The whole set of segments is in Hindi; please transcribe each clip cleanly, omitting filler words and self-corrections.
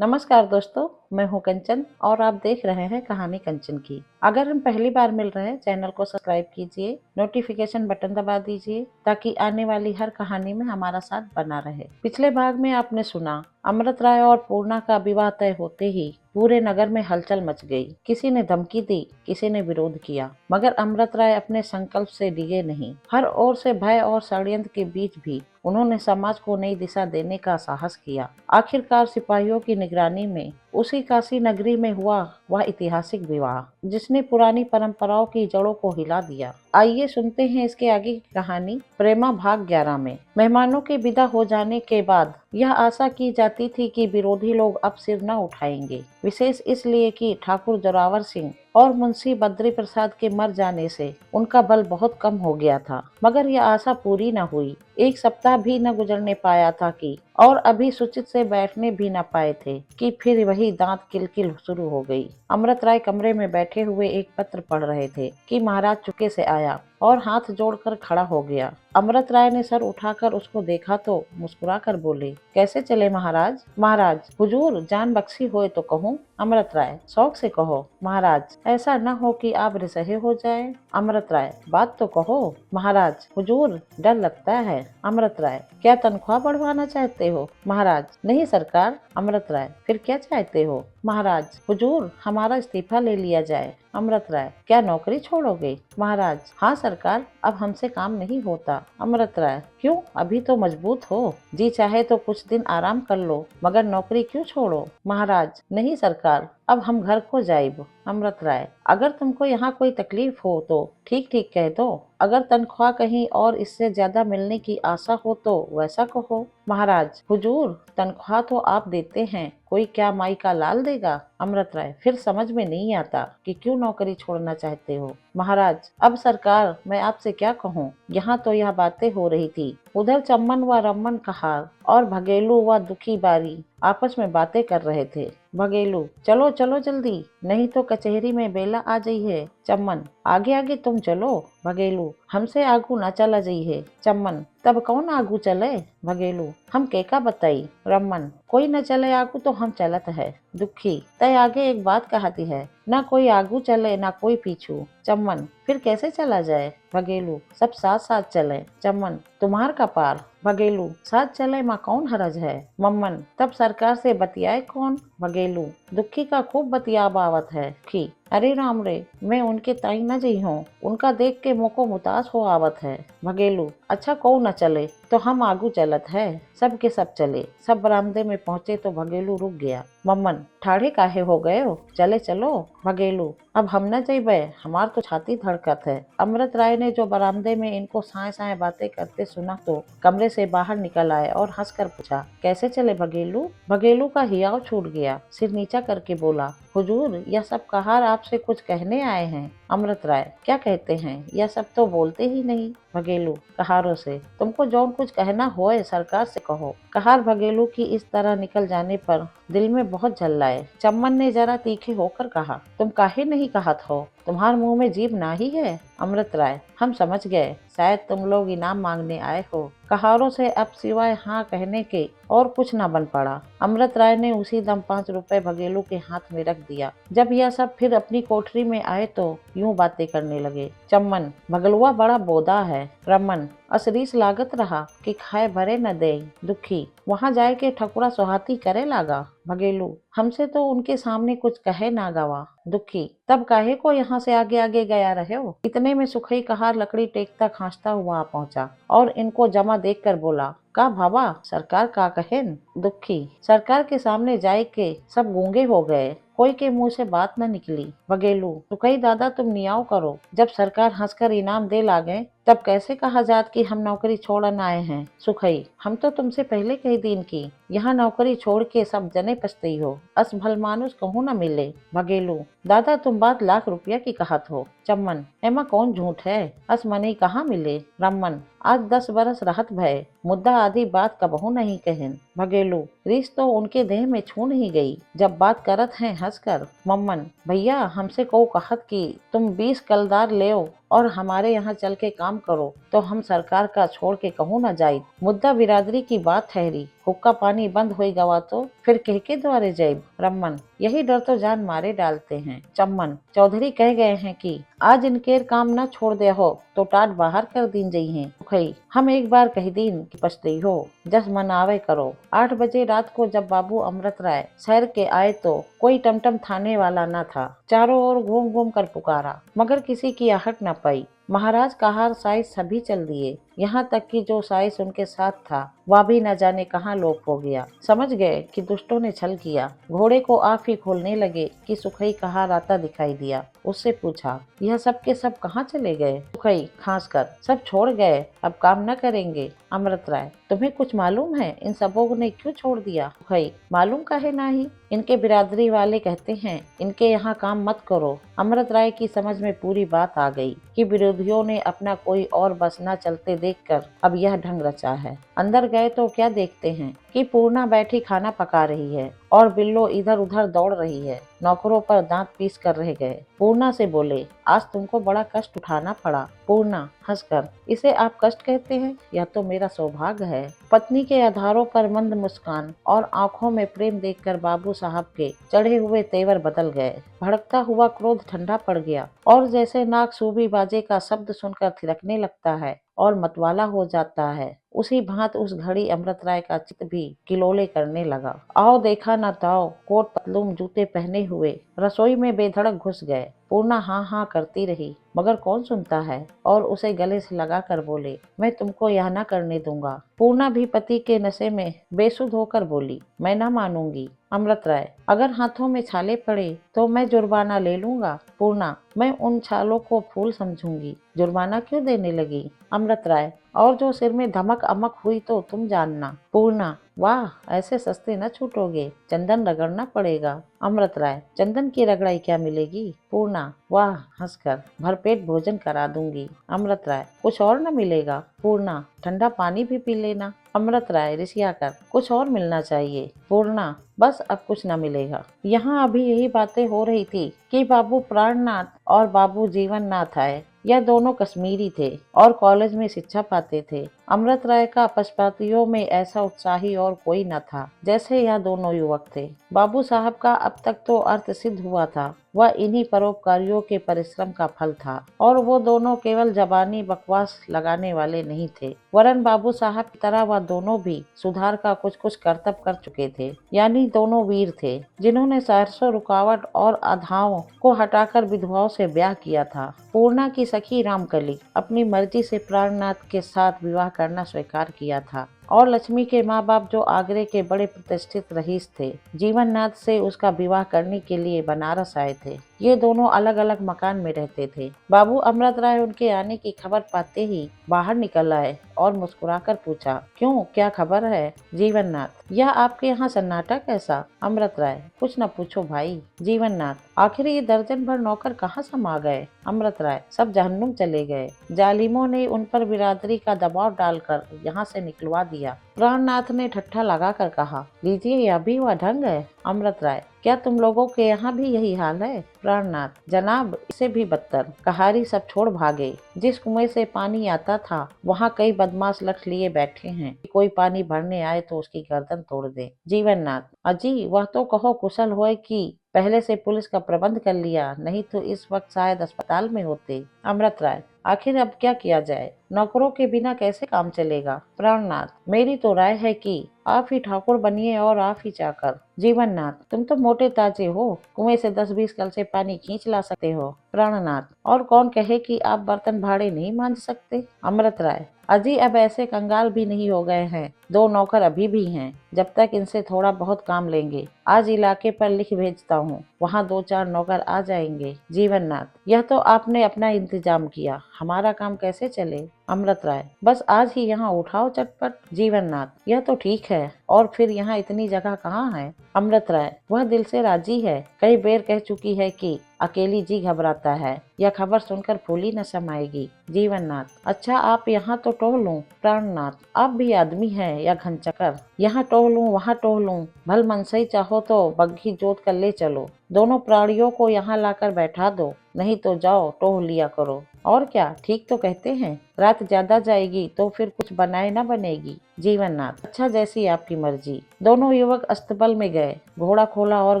नमस्कार दोस्तों, मैं हूं कंचन और आप देख रहे हैं कहानी कंचन की। अगर हम पहली बार मिल रहे हैं, चैनल को सब्सक्राइब कीजिए, नोटिफिकेशन बटन दबा दीजिए ताकि आने वाली हर कहानी में हमारा साथ बना रहे। पिछले भाग में आपने सुना, अमृत राय और पूर्णा का विवाह तय होते ही पूरे नगर में हलचल मच गई। किसी ने धमकी दी, किसी ने विरोध किया, मगर अमृत राय अपने संकल्प से डिगे नहीं। हर ओर से भय और षड्यंत्र के बीच भी उन्होंने समाज को नई दिशा देने का साहस किया। आखिरकार सिपाहियों की निगरानी में उसी काशी नगरी में हुआ वह ऐतिहासिक विवाह, जिसने पुरानी परंपराओं की जड़ों को हिला दिया। आइए सुनते हैं इसके आगे की कहानी। प्रेमा भाग 11 में मेहमानों के विदा हो जाने के बाद यह आशा की जाती थी कि विरोधी लोग अब सिर न उठाएंगे, विशेष इसलिए कि ठाकुर जोरावर सिंह और मुंशी बद्री प्रसाद के मर जाने से उनका बल बहुत कम हो गया था। मगर यह आशा पूरी न हुई। एक सप्ताह भी न गुजरने पाया था कि और अभी सुचित से बैठने भी न पाए थे कि फिर वही दांत किलकिल शुरू हो गई। अमृत राय कमरे में बैठे हुए एक पत्र पढ़ रहे थे कि महाराज चुपके से आया और हाथ जोड़कर खड़ा हो गया। अमृत राय ने सर उठाकर उसको देखा तो मुस्कुराकर बोले, कैसे चले महाराज? महाराज, हुजूर जान बख्शी होए तो कहूँ। अमृत राय, शौक से कहो महाराज, ऐसा न हो कि आप रिसहे हो जाए। अमृत राय, बात तो कहो। महाराज, हुजूर डर लगता है। अमृत राय, क्या तनख्वाह बढ़वाना चाहते हो? महाराज, नहीं सरकार। अमृत राय, फिर क्या चाहते हो? महाराज, हुजूर हमारा इस्तीफा ले लिया जाए। अमृत राय, क्या नौकरी छोड़ोगे? महाराज, हाँ सरकार, अब हमसे काम नहीं होता। अमृत राय, क्यों? अभी तो मजबूत हो, जी चाहे तो कुछ दिन आराम कर लो, मगर नौकरी क्यों छोड़ो? महाराज, नहीं सरकार, अब हम घर को जाइब। अमृत राय, अगर तुमको यहाँ कोई तकलीफ हो तो ठीक ठीक कह दो, अगर तनख्वाह कहीं और इससे ज्यादा मिलने की आशा हो तो वैसा कहो। महाराज, हुजूर तनख्वाह तो आप देते हैं, कोई क्या माई का लाल देगा? अमृत राय, फिर समझ में नहीं आता कि क्यों नौकरी छोड़ना चाहते हो। महाराज, अब सरकार मैं आपसे क्या कहूँ, यहाँ तो यह बातें हो रही थी, उधर चम्मन व रम्मन कहार और भगेलू व दुखी बारी आपस में बातें कर रहे थे। भगेलू, चलो चलो जल्दी, नहीं तो कचहरी में बेला आ जाइए। चम्मन, आगे आगे तुम चलो। भगेलू, हमसे आगू न चला जाइए। चम्मन, तब कौन आगू चले? भगेलू, हम केका बताई। रम्मन, कोई न चले आगू तो हम चलत है। दुखी, तय आगे एक बात कहती है, ना कोई आगू चले ना कोई पीछू। चम्मन, फिर कैसे चला जाए? भगेलू, सब साथ साथ चले। चम्मन, तुम्हार का पार। भगेलू, साथ चले माँ कौन हरज है। मम्मन, तब सरकार से बतियाए कौन? भगेलू, दुखी का खूब बतियाब आवत है की। अरे राम रे, मैं उनके ताई न जई हूँ, उनका देख के मोको मुतास हो आवत है। भगेलू, अच्छा को न चले तो हम आगू चलत है। सब के सब चले। सब बरामदे में पहुँचे तो भगेलू रुक गया। मम्मन, ठाढ़े काहे हो गए हो, चले चलो। भगेलू, अब हम न जइबे, हमार तो छाती धड़कत है। अमृत राय ने जो बरामदे में इनको साए साए बातें करते सुना तो कमरे से बाहर निकल आए और हंसकर पूछा, कैसे चले भगेलू? भगेलू का हियाव छूट गया, सिर नीचा करके बोला, हुजूर यह सब कहार आपसे कुछ कहने आए हैं। अमृत राय, क्या कहते हैं, यह सब तो बोलते ही नहीं। भगेलू कहारों से, तुमको जौन कुछ कहना होए सरकार से कहो। कहार भगेलू की इस तरह निकल जाने पर दिल में बहुत झल्लाए। चम्मन ने जरा तीखे होकर कहा, तुम काहे नहीं कहत हो, तुम्हार मुंह में जीभ ना ही है। अमृत राय, हम समझ गए, शायद तुम लोग इनाम मांगने आए हो। कहारों से अब सिवाय हाँ कहने के और कुछ न बन पड़ा। अमृत राय ने उसी दम 5 रुपए भगेलू के हाथ में रख दिया। जब यह सब फिर अपनी कोठरी में आए तो यूं बातें करने लगे। चम्मन, भगलुआ बड़ा बोदा है। रमन, असरीस लागत रहा कि खाए भरे न दे। दुखी, वहाँ जाए के ठकुरा सोहाती करे लागा। भगेलू, हमसे तो उनके सामने कुछ कहे ना गवा। दुखी, तब काहे को यहाँ से आगे आगे गया रहे हो? इतने में सुखई कहार लकड़ी टेकता खांचता हुआ पहुंचा और इनको जमा देखकर बोला, का भावा सरकार का कहेन? दुखी, सरकार के सामने जाए के सब गूंगे हो गए, कोई के मुंह से बात न निकली। भगेलू, सुखई दादा तुम नियाव करो, जब सरकार हंसकर इनाम दे लागे तब कैसे कहा जात कि हम नौकरी छोड़न आए हैं। सुखई, हम तो तुमसे पहले कही दिन की यहाँ नौकरी छोड़ के सब जने पछतई हो, अस भल मानुस कहूँ न मिले। भगेलू, दादा तुम बात लाख रुपया की कहत हो। चम्मन, एमा कौन झूठ है, अस मनी कहाँ मिले। रमन, आज 10 बरस रहत भय, मुद्दा आदि बात कबहू नहीं कहन। भगेलू, रीस तो उनके देह में छू नहीं गई, जब बात करत हैं हंसकर। मम्मन, भैया हमसे को कहत कि तुम 20 कलदार ले और हमारे यहाँ चल के काम करो तो हम सरकार का छोड़ के कहूँ न जाई। मुद्दा बिरादरी की बात ठहरी, हुक्का पानी बंद हो गवा तो फिर कह के द्वारे जाइब। ब्राह्मण, यही डर तो जान मारे डालते हैं। चम्मन, चौधरी कह गए हैं कि आज इनकेर काम न छोड़ दे हो तो टाट बाहर कर दीन जई हैं। सुखई, हम एक बार कह दीन कि पछतई हो, जस मनावे करो। 8 बजे रात को जब बाबू अमृत राय शहर के आए तो कोई टमटम थाने वाला न था। चारों ओर घूम घूम कर पुकारा मगर किसी की आहट न पाई। महाराज का हार साइज सभी चल दिए, यहाँ तक कि जो साइज उनके साथ था वह भी न जाने कहाँ लोप हो गया। समझ गए कि दुष्टों ने छल किया। घोड़े को आप ही खोलने लगे कि सुखई का हार आता दिखाई दिया। उससे पूछा, यह सब के सब कहाँ चले गए? सुखई खांस कर, सब छोड़ गए, अब काम न करेंगे। अमृत राय, तुम्हें कुछ मालूम है इन सबों ने क्यों छोड़ दिया? सुखई, मालूम काहे नहीं, इनके बिरादरी वाले कहते हैं इनके यहाँ काम मत करो। अमृत राय की समझ में पूरी बात आ गई कि विरोधियों ने अपना कोई और बस न चलते देखकर अब यह ढंग रचा है। अंदर गए तो क्या देखते हैं कि पूर्णा बैठी खाना पका रही है और बिल्लो इधर उधर दौड़ रही है। नौकरों पर दांत पीस कर रह गए। पूर्णा से बोले, आज तुमको बड़ा कष्ट उठाना पड़ा। पूर्णा हंसकर, इसे आप कष्ट कहते हैं? यह तो मेरा सौभाग्य है। पत्नी के आधारों पर मंद मुस्कान और आंखों में प्रेम देखकर बाबू साहब के चढ़े हुए तेवर बदल गए। भड़कता हुआ क्रोध ठंडा पड़ गया और जैसे नाक सूबी बाजे का शब्द सुनकर थिरकने लगता है और मतवाला हो जाता है, उसी भांत उस घड़ी अमृत राय का चित्त भी किलोले करने लगा। आओ देखा न ताओ, कोट पतलून जूते पहने हुए रसोई में बेधड़क घुस गए। पूर्णा हाँ हाँ करती रही मगर कौन सुनता है और उसे गले से लगा कर बोले, मैं तुमको यह न करने दूंगा। पूर्णा भी पति के नशे में बेसुध होकर बोली, मैं न मानूंगी। अमृत राय, अगर हाथों में छाले पड़े तो मैं जुर्माना ले लूंगा। पूर्णा, मैं उन छालों को फूल समझूंगी, जुर्माना क्यों देने लगी? अमृत राय, और जो सिर में धमक अमक हुई तो तुम जानना। पूर्णा, वाह, ऐसे सस्ते न छूटोगे, चंदन रगड़ना पड़ेगा। अमृत राय, चंदन की रगड़ाई क्या मिलेगी? पूर्णा, वाह, हंसकर, भरपेट भोजन करा दूंगी। अमृत राय, कुछ और न मिलेगा? पूर्णा, ठंडा पानी भी पी लेना। अमृत राय रिसिया कर, कुछ और मिलना चाहिए। पूर्णा, बस अब कुछ न मिलेगा। यहाँ अभी यही बातें हो रही थी कि बाबू प्राणनाथ और बाबू जीवननाथ आए। यह दोनों कश्मीरी थे और कॉलेज में शिक्षा पाते थे। अमृत राय का पशुपातियों में ऐसा उत्साही और कोई न था जैसे यह दोनों युवक थे। बाबू साहब का अब तक तो अर्थ सिद्ध हुआ था, वह इन्हीं परोपकारियों के परिश्रम का फल था और वो दोनों केवल जबानी बकवास लगाने वाले नहीं थे, वरन बाबू साहब की तरह वह दोनों भी सुधार का कुछ कुछ करतब कर चुके थे। यानी दोनों वीर थे जिन्होंने सहर्षों रुकावट और अधाओं को हटाकर विधवाओं से ब्याह किया था। पूर्णा की सखी रामकली अपनी मर्जी से प्राणनाथ के साथ विवाह करना स्वीकार किया था और लक्ष्मी के माँ बाप जो आगरे के बड़े प्रतिष्ठित रईस थे, जीवननाथ से उसका विवाह करने के लिए बनारस आए थे। ये दोनों अलग अलग मकान में रहते थे। बाबू अमृत राय उनके आने की खबर पाते ही बाहर निकल आए और मुस्कुराकर पूछा, क्यों, क्या खबर है? जीवननाथ, यह आपके यहाँ सन्नाटा कैसा? अमृत राय, कुछ न पूछो भाई। जीवननाथ, आखिर ये दर्जन भर नौकर कहाँ समा गए? अमृत राय, सब जहन्नुम चले गए। जालिमों ने उन पर बिरादरी का दबाव डालकर यहाँ से निकलवा दिया। प्राणनाथ ने ठट्ठा लगाकर कहा, लीजिए, यह भी वह ढंग है। अमृत राय, क्या तुम लोगों के यहाँ भी यही हाल है? प्राणनाथ, जनाब, इससे भी बदतर। कहारी सब छोड़ भागे। जिस कुएं से पानी आता था वहाँ कई बदमाश लठ लिए बैठे हैं, कोई पानी भरने आए तो उसकी गर्दन तोड़ दे। जीवननाथ, अजी, वह तो कहो कुशल होए कि पहले से पुलिस का प्रबंध कर लिया, नहीं तो इस वक्त शायद अस्पताल में होते। अमृत राय, आखिर अब क्या किया जाए, नौकरों के बिना कैसे काम चलेगा? प्राणनाथ, मेरी तो राय है कि आप ही ठाकुर बनिए और आप ही चाकर। जीवननाथ, तुम तो मोटे ताजे हो, कुएं से 10-20 कल से पानी खींच ला सकते हो। प्राणनाथ, और कौन कहे कि आप बर्तन भाड़े नहीं मांज सकते? अमृत राय, अजी, अब ऐसे कंगाल भी नहीं हो गए हैं, 2 नौकर अभी भी हैं, जब तक इनसे थोड़ा बहुत काम लेंगे। आज इलाके पर लिख भेजता हूँ, वहाँ 2-4 नौकर आ जाएंगे। जीवननाथ, यह तो आपने अपना इंतजाम किया, हमारा काम कैसे चले? अमृत राय, बस आज ही यहाँ उठाओ चटपट। जीवननाथ, यह तो ठीक है, और फिर यहाँ इतनी जगह कहाँ है? अमृत राय, वह दिल से राजी है, कई बेर कह चुकी है कि अकेली जी घबराता है, यह खबर सुनकर फूली न समाएगी। जीवननाथ, अच्छा, आप यहाँ तो टोह लूं। प्राणनाथ, आप भी आदमी है या घनचकर, यहाँ टोह लूं वहाँ टोह लूं, भल मनसई चाहो तो बग्घी जोत कर ले चलो, दोनों प्राणियों को यहाँ लाकर बैठा दो, नहीं तो जाओ टोह लिया करो। और क्या, ठीक तो कहते हैं, रात ज्यादा जाएगी तो फिर कुछ बनाए ना बनेगी। जीवननाथ: अच्छा, जैसी आपकी मर्जी। दोनों युवक अस्तबल में गए, घोड़ा खोला और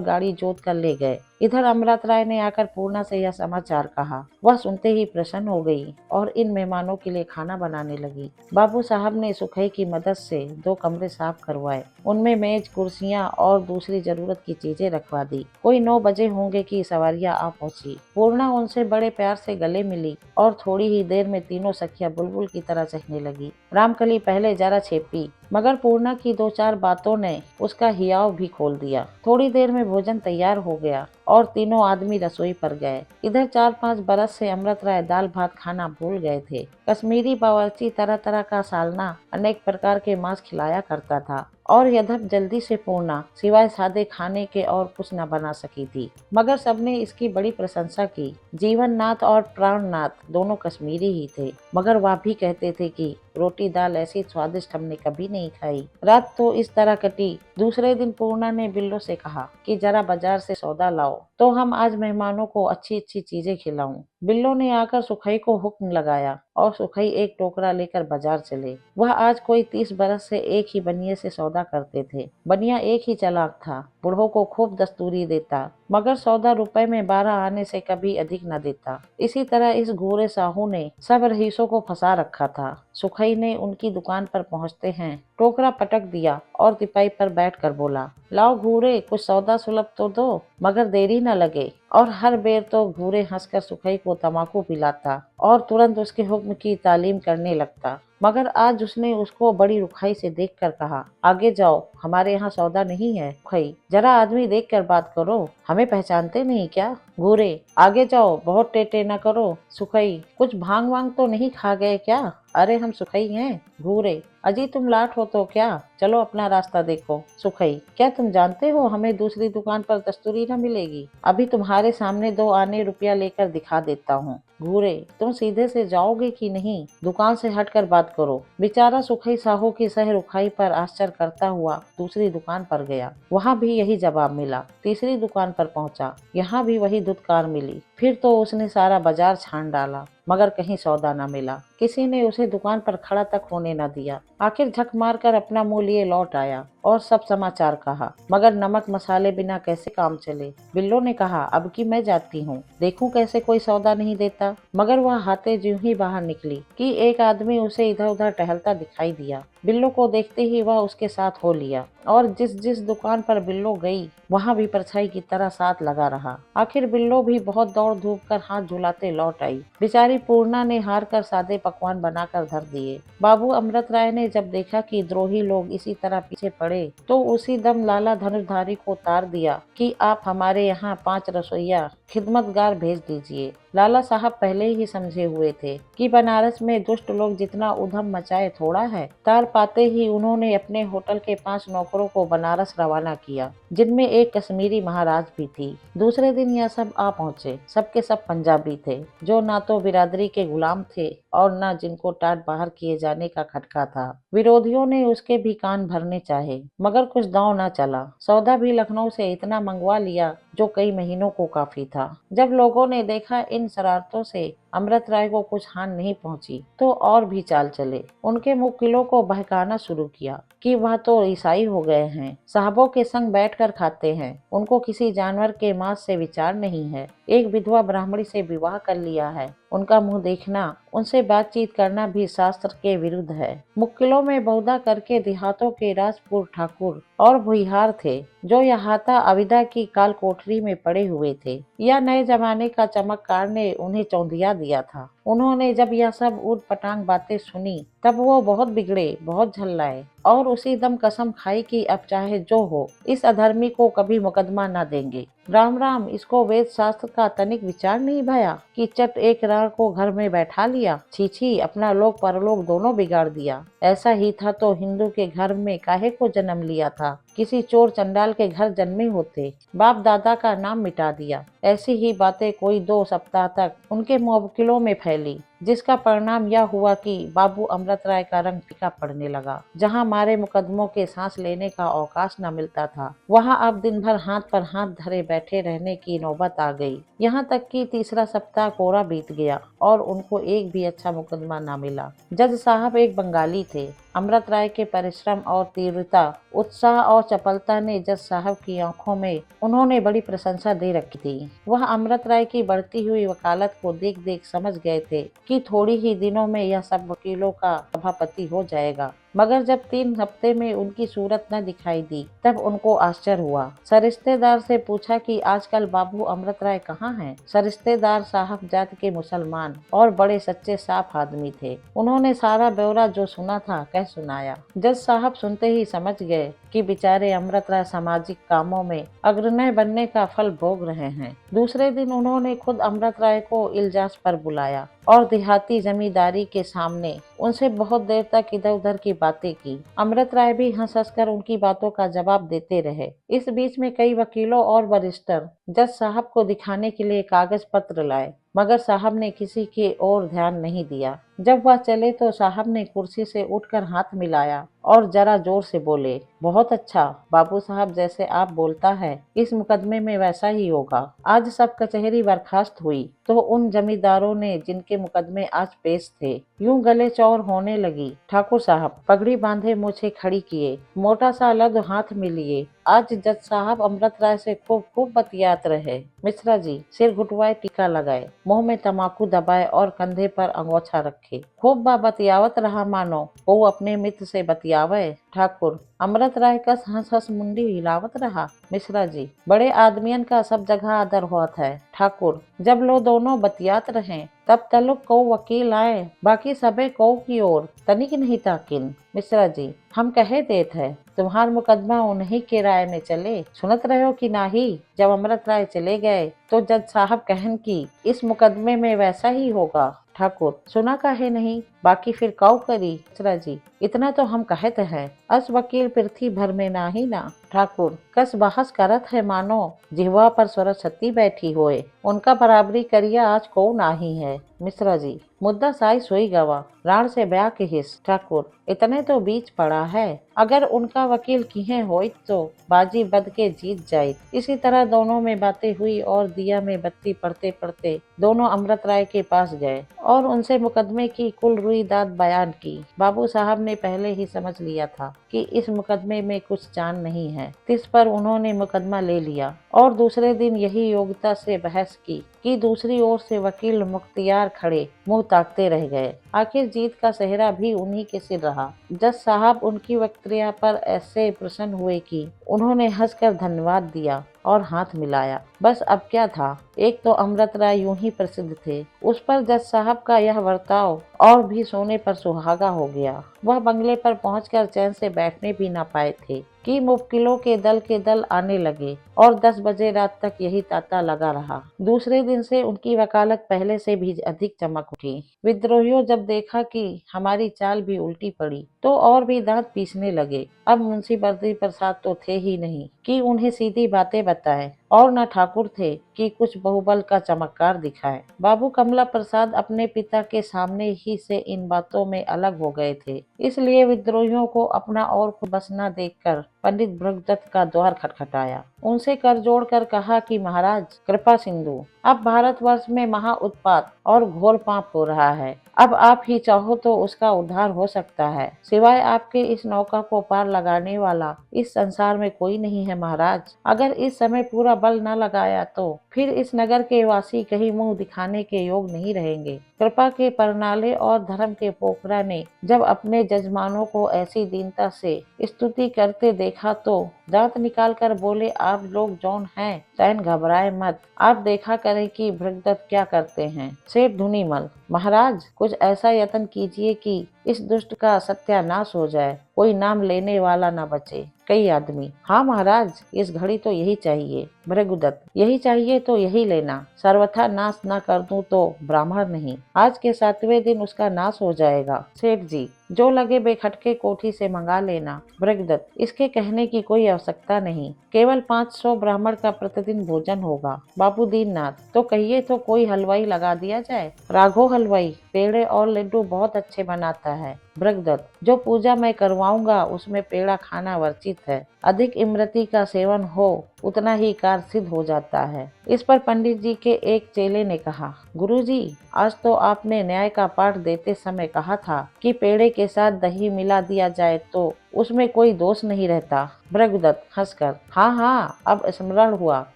गाड़ी जोत कर ले गए। इधर अमृत राय ने आकर पूर्णा से यह समाचार कहा। वह सुनते ही प्रसन्न हो गई और इन मेहमानों के लिए खाना बनाने लगी। बाबू साहब ने सुखई की मदद से 2 कमरे साफ करवाए, उनमें मेज, कुर्सियां और दूसरी जरूरत की चीजें रखवा दी। कोई 9 बजे होंगे कि सवारियां आ पहुंची। पूर्णा उनसे बड़े प्यार से गले मिली और थोड़ी ही देर में तीनों सखियां बुलबुल की तरह चहकने लगी। रामकली पहले जरा छेपी, मगर पूर्णा की 2-4 बातों ने उसका हियाव भी खोल दिया। थोड़ी देर में भोजन तैयार हो गया और तीनों आदमी रसोई पर गए। इधर 4-5 बरस से अमृत राय दाल भात खाना भूल गए थे। कश्मीरी बावर्ची तरह तरह का सालना, अनेक प्रकार के मांस खिलाया करता था और यद्यप जल्दी से पूर्णा सिवाय सादे खाने के और कुछ न बना सकी थी, मगर सबने इसकी बड़ी प्रशंसा की। जीवननाथ और प्राणनाथ दोनों कश्मीरी ही थे, मगर वह भी कहते थे कि रोटी दाल ऐसी स्वादिष्ट हमने कभी नहीं खाई। रात तो इस तरह कटी। दूसरे दिन पूर्णा ने बिल्लो से कहा कि जरा बाजार से सौदा लाओ तो हम आज मेहमानों को अच्छी अच्छी चीजें खिलाऊं। बिल्लो ने आकर सुखई को हुक्म लगाया और सुखई एक टोकरा लेकर बाजार चले। वह आज कोई 30 बरस से एक ही बनिए से सौदा करते थे। बनिया एक ही चालाक था, बूढ़ों को खूब दस्तूरी देता, मगर सौदा रुपए में 12 आने से कभी अधिक न देता। इसी तरह इस घूरे साहू ने सब रईसों को फंसा रखा था। सुखई ने उनकी दुकान पर पहुंचते हैं टोकरा पटक दिया और तिपाई पर बैठकर बोला, लाओ घूरे, कुछ सौदा सुलभ तो दो, मगर देरी न लगे। और हर बेर तो घूरे हंसकर सुखई को तमाकू पिलाता और तुरंत उसके हुक्म की तालीम करने लगता। मगर आज उसने उसको बड़ी रुखाई से देखकर कहा, आगे जाओ, हमारे यहाँ सौदा नहीं है। सुखई: जरा आदमी देख कर बात करो, हमें पहचानते नहीं क्या? घूरे: आगे जाओ, बहुत टेटे न करो। सुखई: कुछ भांग वांग तो नहीं खा गए क्या? अरे हम सुखई हैं। घूरे: अजी तुम लाट हो तो क्या, चलो अपना रास्ता देखो। सुखई: क्या तुम जानते हो हमें दूसरी दुकान पर दस्तूरी न मिलेगी? अभी तुम्हारे सामने 2 आने रुपया लेकर दिखा देता हूँ। घूरे: तुम सीधे से जाओगे कि नहीं? दुकान से हटकर बात करो। बेचारा सुखई साहू की सह रुखाई पर आश्चर्य करता हुआ दूसरी दुकान पर गया। वहाँ भी यही जवाब मिला। तीसरी दुकान पर पहुंचा, यहाँ भी वही धुतकार मिली। फिर तो उसने सारा बाजार छान डाला, मगर कहीं सौदा न मिला। किसी ने उसे दुकान पर खड़ा तक होने न दिया। आखिर झक मारकर अपना मुंह लिए लौट आया और सब समाचार कहा, मगर नमक मसाले बिना कैसे काम चले। बिल्लो ने कहा, अब की मैं जाती हूँ, देखूं कैसे कोई सौदा नहीं देता। मगर वह हाथे ज्यों ही बाहर निकली कि एक आदमी उसे इधर उधर टहलता दिखाई दिया। बिल्लो को देखते ही वह उसके साथ हो लिया और जिस जिस दुकान पर बिल्लो गई वहाँ भी परछाई की तरह साथ लगा रहा। आखिर बिल्लो भी बहुत दौड़ धूप कर हाथ झुलाते लौट आई। बेचारी पूर्णा ने हार कर सादे पकवान बनाकर धर दिए। बाबू अमृत राय ने जब देखा कि द्रोही लोग इसी तरह पीछे पड़े तो उसी दम लाला धनुर्धारी को तार दिया कि आप हमारे यहाँ 5 रसोइया खिदमतगार भेज दीजिए। लाला साहब पहले ही समझे हुए थे कि बनारस में दुष्ट लोग जितना उधम मचाए थोड़ा है। तार पाते ही उन्होंने अपने होटल के 5 नौकरों को बनारस रवाना किया, जिनमें एक कश्मीरी महाराज भी थी। दूसरे दिन यह सब आ पहुँचे। सबके सब पंजाबी थे, जो ना तो बिरादरी के गुलाम थे और न जिनको टाट बाहर किए जाने का खटका था। विरोधियों ने उसके भी कान भरने चाहे, मगर कुछ दांव न चला। सौदा भी लखनऊ से इतना मंगवा लिया जो कई महीनों को काफी था। जब लोगों ने देखा इन शरारतों से अमृत राय को कुछ हानि नहीं पहुंची, तो और भी चाल चले। उनके मुवक्किलों को बहकाना शुरू किया कि वह तो ईसाई हो गए हैं, साहबों के संग बैठकर खाते हैं, उनको किसी जानवर के मांस से विचार नहीं है, एक विधवा ब्राह्मणी से विवाह कर लिया है, उनका मुंह देखना, उनसे बातचीत करना भी शास्त्र के विरुद्ध है। मुवक्किलों में बहुधा करके देहातों के राजपुर ठाकुर और भुइहार थे, जो यहाता अविदा की काल कोठरी में पड़े हुए थे। यह नए जमाने का चमत्कार ने उन्हें चौंधिया दिया था। उन्होंने जब यह सब ऊट पटांग बातें सुनी तब वो बहुत बिगड़े, बहुत झल्लाए और उसी दम कसम खाई कि अब चाहे जो हो, इस अधर्मी को कभी मुकदमा न देंगे। राम राम, इसको वेद शास्त्र का तनिक विचार नहीं भया कि चट एक राण को घर में बैठा लिया। छी छी, अपना लोक परलोक दोनों बिगाड़ दिया। ऐसा ही था तो हिंदू के घर में काहे को जन्म लिया था, किसी चोर चंडाल के घर जन्मे होते, बाप दादा का नाम मिटा दिया। ऐसी ही बातें कोई 2 सप्ताह तक उनके मुवक्किलों में फैली। जिसका परिणाम यह हुआ कि बाबू अमृत राय का रंग फीका पड़ने लगा। जहाँ मारे मुकदमों के सांस लेने का अवकाश न मिलता था, वहाँ अब दिन भर हाथ पर हाथ धरे बैठे रहने की नौबत आ गई। यहाँ तक कि तीसरा सप्ताह कोरा बीत गया और उनको एक भी अच्छा मुकदमा न मिला। जज साहब एक बंगाली थे। अमृत राय के परिश्रम और तीव्रता, उत्साह और चपलता ने जज साहब की आंखों में उन्होंने बड़ी प्रशंसा दे रखी थी। वह अमृत राय की बढ़ती हुई वकालत को देख देख समझ गए थे कि थोड़ी ही दिनों में यह सब वकीलों का सभापति हो जाएगा। मगर जब 3 हफ्ते में उनकी सूरत न दिखाई दी, तब उनको आश्चर्य हुआ। सरिश्तेदार से पूछा कि आजकल बाबू अमृत राय कहाँ हैं? सरिश्तेदार साहब जात के मुसलमान और बड़े सच्चे साफ आदमी थे। उन्होंने सारा ब्यौरा जो सुना था कह सुनाया। जज साहब सुनते ही समझ गए कि बेचारे अमृत राय सामाजिक कामों में अग्रणी बनने का फल भोग रहे हैं। दूसरे दिन उन्होंने खुद अमृत राय को इल्जास पर बुलाया और देहाती जमींदारी के सामने उनसे बहुत देर तक इधर उधर की बातें की। अमृत राय भी हंस हंस कर उनकी बातों का जवाब देते रहे। इस बीच में कई वकीलों और वरिष्ठर जज साहब को दिखाने के लिए कागज पत्र लाए, मगर साहब ने किसी की ओर ध्यान नहीं दिया। जब वह चले तो साहब ने कुर्सी से उठकर हाथ मिलाया और जरा जोर से बोले, बहुत अच्छा, बाबू साहब जैसे आप बोलता है इस मुकदमे में वैसा ही होगा। आज सब कचहरी बर्खास्त हुई तो उन जमींदारों ने जिनके मुकदमे आज पेश थे यूं गले चौड़ होने लगी। ठाकुर साहब पगड़ी बांधे मूछें खड़ी किए, मोटा सा लद हाथ में लिए आज जज साहब अमृत राय से खूब खूब बतियात रहे। मिश्रा जी सिर घुटवाए, टीका लगाए, मुंह में तमाकू दबाए और कंधे पर अंगोछा रखे खूब बतियावत रहा मानो वो अपने मित्र से बतियावे। ठाकुर अमृत राय कस हंस हंस मुंडी हिलावत रहा। मिश्रा जी बड़े आदमियन का सब जगह आदर होत है। ठाकुर जब लो दोनों बतियात रहे तब तलुक को वकील आए, बाकी सबे को की ओर तनिक नहीं ताकिन। मिश्रा जी हम कहे देत है तुम्हार मुकदमा उन्हीं के राय में चले, सुनत रहो कि नाही। जब अमृत राय चले गए तो जज साहब कहन की इस मुकदमे में वैसा ही होगा। ठाकुर सुना काहे नहीं, बाकी फिर कौ करी। मिश्रा जी इतना तो हम कहत हैं, अस वकील पृथ्वी भर में नाही ना। ठाकुर कस बहस करत है मानो जिह्वा पर सरस्वती बैठी होए, उनका बराबरी करिया आज को नाही है। मिश्रा जी मुद्दा साई सोई गवा, राण से ब्याह के हिस। ठाकुर इतने तो बीच पड़ा है, अगर उनका वकील किहे होइत तो बाजी बद के जीत जाये। इसी तरह दोनों में बातें हुई और दिया में बत्ती पड़ते पड़ते दोनों अमृत राय के पास गए और उनसे मुकदमे की कुल रुई दाद बयान की। बाबू साहब ने पहले ही समझ लिया था कि इस मुकदमे में कुछ जान नहीं है, इस पर उन्होंने मुकदमा ले लिया और दूसरे दिन यही योग्यता से बहस की कि दूसरी ओर से वकील मुख्तियार खड़े मुंह ताकते रह गए। आखिर जीत का सेहरा भी उन्हीं के सिर रहा। जज साहब उनकी वक्तृता पर ऐसे प्रसन्न हुए कि उन्होंने हंसकर धन्यवाद दिया और हाथ मिलाया। बस अब क्या था, एक तो अमृत राय यूं ही प्रसिद्ध थे, उस पर जज साहब का यह बर्ताव और भी सोने पर सुहागा हो गया। वह बंगले पर पहुंचकर चैन से बैठने भी न पाए थे कि मुवक्किलों के दल आने लगे और 10 बजे रात तक यही तांता लगा रहा। दूसरे दिन से उनकी वकालत पहले से भी अधिक चमक उठी। विद्रोहियों जब देखा कि हमारी चाल भी उल्टी पड़ी तो और भी दांत पीसने लगे। अब मुंशी बद्री प्रसाद तो थे ही नहीं कि उन्हें सीधी बातें बताए और न ठाकुर थे कि कुछ बहुबल का चमत्कार दिखाए। बाबू कमला प्रसाद अपने पिता के सामने ही से इन बातों में अलग हो गए थे, इसलिए विद्रोहियों को अपना और खुद बस न देखकर पंडित भृगुदत्त का द्वार खटखटाया। उनसे कर जोड़ कर कहा कि महाराज कृपा सिंधु, अब भारतवर्ष में महा उत्पात और घोर पाप हो रहा है। अब आप ही चाहो तो उसका उद्धार हो सकता है। सिवाय आपके इस नौका को पार लगाने वाला इस संसार में कोई नहीं है महाराज। अगर इस समय पूरा बल न लगाया तो फिर इस नगर के वासी कहीं मुंह दिखाने के योग नहीं रहेंगे। कृपा के परनाले और धर्म के पोखरा ने जब अपने जजमानों को ऐसी दीनता से स्तुति करते देखा तो दांत निकाल कर बोले, आप लोग जौन हैं सैन घबराए मत, आप देखा करें कि भृगुदत्त क्या करते हैं। सेठ धुनीमल, महाराज कुछ ऐसा यत्न कीजिए कि इस दुष्ट का सत्यानाश हो जाए, कोई नाम लेने वाला न बचे। कई आदमी, हाँ महाराज इस घड़ी तो यही चाहिए। भृगुदत्त, यही चाहिए तो यही लेना, सर्वथा नाश न कर दूं तो ब्राह्मण नहीं, आज के 7वें दिन उसका नाश हो जाएगा। सेठ जी, जो लगे बेखटके कोठी से मंगा लेना। भृगुदत्त, इसके कहने की कोई आवश्यकता नहीं, केवल 500 ब्राह्मण का प्रतिदिन भोजन होगा। बाबू दीननाथ, तो कहिए तो कोई हलवाई लगा दिया जाए। राघो हलवाई, पेड़े और लड्डू बहुत अच्छे बनाता है। भृगदत्त, जो पूजा मैं करवाऊंगा उसमें पेड़ा खाना वर्जित है। अधिक इमरती का सेवन हो उतना ही कार्य सिद्ध हो जाता है। इस पर पंडित जी के एक चेले ने कहा, गुरुजी, आज तो आपने न्याय का पाठ देते समय कहा था कि पेड़े के साथ दही मिला दिया जाए तो उसमें कोई दोष नहीं रहता। भृगुदत्त हंसकर, हाँ हाँ, अब स्मरण हुआ।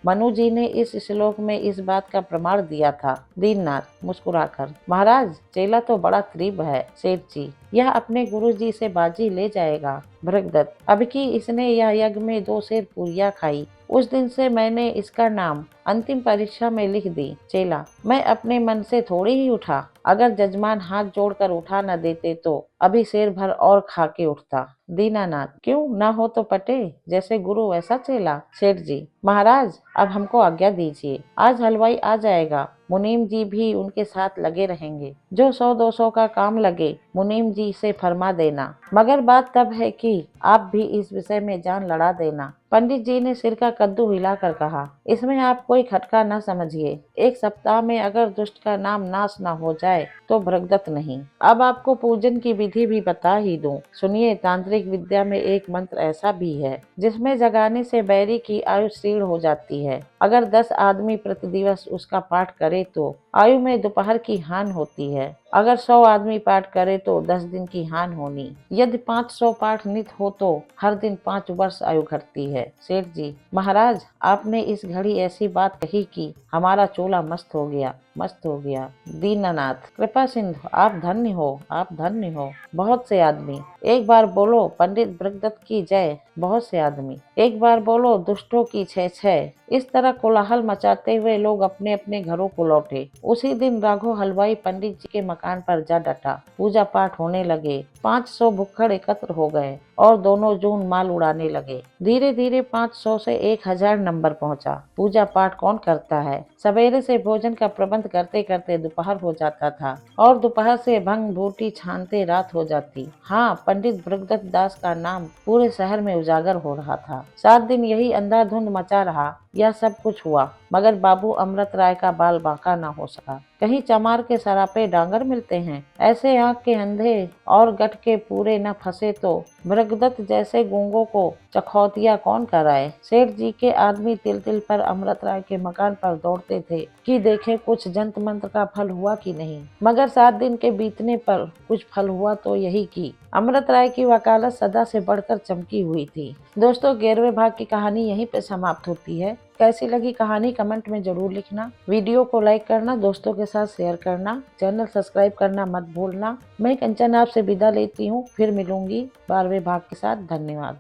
मनु जी ने इस श्लोक में इस बात का प्रमाण दिया था। दीननाथ मुस्कुराकर, महाराज, चेला तो बड़ा तीव्र है सेठ जी, यह अपने गुरु जी से बाजी ले जाएगा। भृगदत्त, अब की इसने यह यज्ञ में 2 सेर पूरियां खाई, उस दिन से मैंने इसका नाम अंतिम परीक्षा में लिख दी। चेला, मैं अपने मन से थोड़ी ही उठा, अगर जजमान हाथ जोड़कर उठा न देते तो अभी शेर भर और खा के उठता। दीनानाथ, क्यों ना हो तो पटे, जैसे गुरु वैसा चेला। सेठ जी, महाराज, अब हमको आज्ञा दीजिए, आज हलवाई आ जाएगा, मुनीम जी भी उनके साथ लगे रहेंगे। जो 100-200 का काम लगे मुनीम जी से फरमा देना, मगर बात तब है कि आप भी इस विषय में जान लड़ा देना। पंडित जी ने सिर का कद्दू हिलाकर कहा, इसमें आप कोई खटका न समझिए, 1 सप्ताह में अगर दुष्ट का नाम नाश न हो जाए तो भृगदत्त नहीं। अब आपको पूजन की विधि भी बता ही दूं। सुनिए, तांत्रिक विद्या में एक मंत्र ऐसा भी है जिसमें जगाने से बैरी की आयु क्षीण हो जाती है। अगर 10 आदमी प्रति दिवस उसका पाठ करे तो आयु में दोपहर की हानि होती है। अगर 100 आदमी पाठ करे तो 10 दिन की हानि होनी। यदि 500 पाठ नित हो तो हर दिन 5 वर्ष आयु घटती है। सेठ जी, महाराज, आपने इस घड़ी ऐसी बात कही कि हमारा चोला मस्त हो गया, मस्त हो गया। दीननाथ, कृपा सिंधु, आप धन्य हो, आप धन्य हो। बहुत से आदमी, एक बार बोलो पंडित भृगदत्त की जय। बहुत से आदमी, एक बार बोलो दुष्टों की छय छय। इस तरह कोलाहल मचाते हुए लोग अपने अपने घरों को लौटे। उसी दिन राघव हलवाई पंडित जी के मकान पर जा डटा। पूजा पाठ होने लगे। 500 भुक्खड़ एकत्र हो गए और दोनों जून माल उड़ाने लगे। धीरे धीरे 500 से 1000 नंबर पहुंचा। पूजा पाठ कौन करता है। सवेरे से भोजन का प्रबंध करते करते दोपहर हो जाता था और दोपहर से भंग बूटी छानते रात हो जाती। हाँ, पंडित भृगदत्त दास का नाम पूरे शहर में उजागर हो रहा था। 7 दिन यही अंधाधुंध मचा रहा। यह सब कुछ हुआ मगर बाबू अमृत राय का बाल बांका न हो सका। कहीं चमार के सरापे डांगर मिलते हैं, ऐसे आंख के अंधे और गठ के पूरे न फंसे तो भृगदत्त जैसे गूंगों को चखौतिया कौन कराए। सेठ जी के आदमी तिल तिल पर अमृत राय के मकान पर दौड़ते थे कि देखे कुछ जंत्र मंत्र का फल हुआ कि नहीं, मगर 7 दिन के बीतने पर कुछ फल हुआ तो यही कि अमृत राय की वकालत सदा से बढ़कर चमकी हुई थी। दोस्तों, 11वें भाग की कहानी यहीं पे समाप्त होती है। कैसी लगी कहानी कमेंट में जरूर लिखना। वीडियो को लाइक करना, दोस्तों के साथ शेयर करना, चैनल सब्सक्राइब करना मत भूलना। मैं कंचन आपसे विदा लेती हूँ, फिर मिलूंगी 12वें भाग के साथ। धन्यवाद।